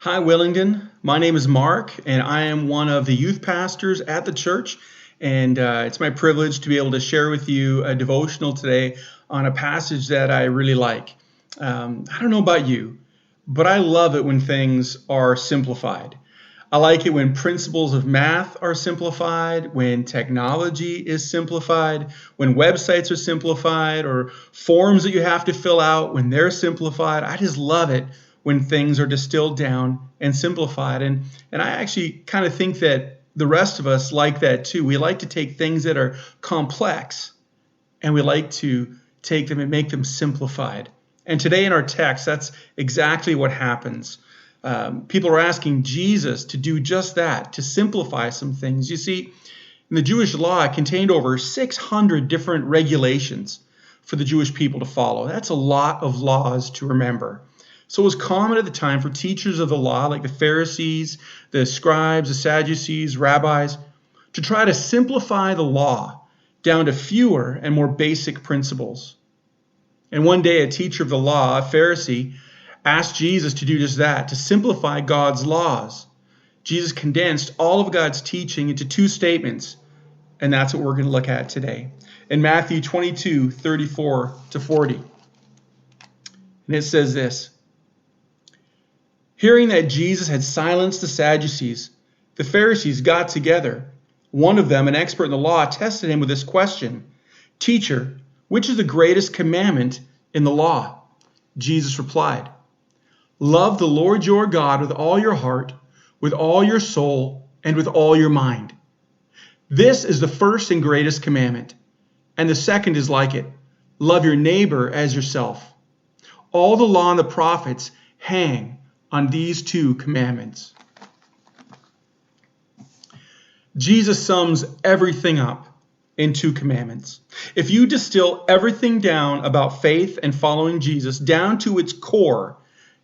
Hi, Willingdon. My name is Mark, and I am one of the youth pastors at the church. And it's my privilege to be able to share with you a devotional today on a passage that I really like. I don't know about you, but I love it when things are simplified. I like it when principles of math are simplified, when technology is simplified, when websites are simplified, or forms that you have to fill out, when they're simplified. I just love it when things are distilled down and simplified. And I actually kind of think that the rest of us like that too. We like to take things that are complex and we like to take them and make them simplified. And today in our text, that's exactly what happens. People are asking Jesus to do just that, to simplify some things. You see, in the Jewish law, it contained over 600 different regulations for the Jewish people to follow. That's a lot of laws to remember. So it was common at the time for teachers of the law, like the Pharisees, the scribes, the Sadducees, rabbis, to try to simplify the law down to fewer and more basic principles. And one day, a teacher of the law, a Pharisee, asked Jesus to do just that, to simplify God's laws. Jesus condensed all of God's teaching into two statements, and that's what we're going to look at today. In Matthew 22, 34 to 40. And it says this: Hearing that Jesus had silenced the Sadducees, the Pharisees got together. One of them, an expert in the law, tested him with this question: Teacher, which is the greatest commandment in the law? Jesus replied, Love the Lord your God with all your heart, with all your soul, and with all your mind. This is the first and greatest commandment. And the second is like it: love your neighbor as yourself. All the law and the prophets hang on these two commandments. Jesus sums everything up in two commandments. If you distill everything down about faith and following Jesus down to its core,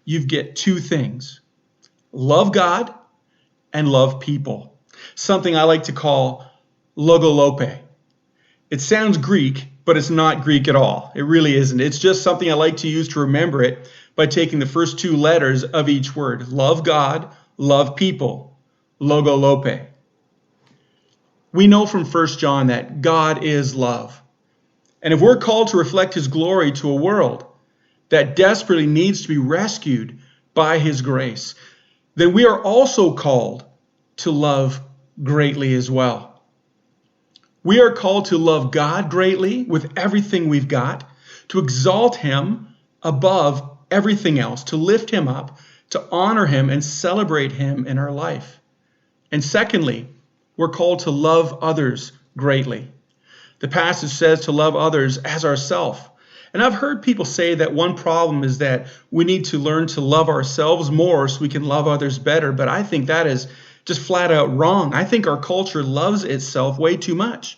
you get two things: love God and love people. Something I like to call logolope. It sounds Greek, but it's not Greek at all. It really isn't. It's just something I like to use to remember it by taking the first two letters of each word. Love God, love people. Logolope. We know from 1 John that God is love. And if we're called to reflect his glory to a world that desperately needs to be rescued by his grace, then we are also called to love greatly as well. We are called to love God greatly with everything we've got, to exalt him above everything else, to lift him up, to honor him and celebrate him in our life. And secondly, we're called to love others greatly. The passage says to love others as ourselves. And I've heard people say that one problem is that we need to learn to love ourselves more so we can love others better. But I think that is just flat out wrong. I think our culture loves itself way too much.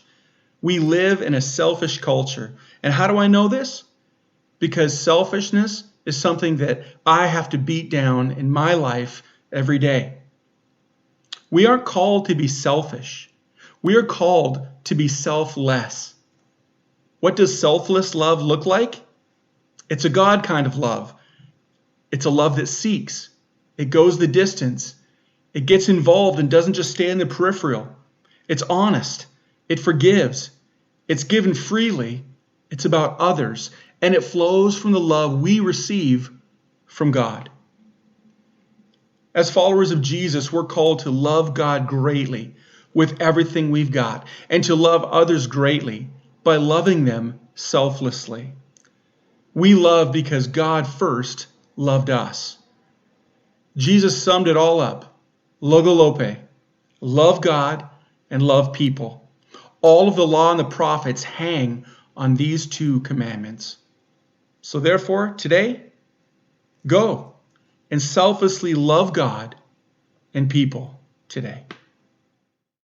We live in a selfish culture. And how do I know this? Because selfishness is something that I have to beat down in my life every day. We aren't called to be selfish. We are called to be selfless. What does selfless love look like? It's a God kind of love. It's a love that seeks. It goes the distance. It gets involved and doesn't just stay in the peripheral. It's honest. It forgives. It's given freely. It's about others. And it flows from the love we receive from God. As followers of Jesus, we're called to love God greatly with everything we've got, and to love others greatly by loving them selflessly. We love because God first loved us. Jesus summed it all up. Logolope. Love God and love people. All of the law and the prophets hang on these two commandments. So therefore, today, go and selflessly love God and people today.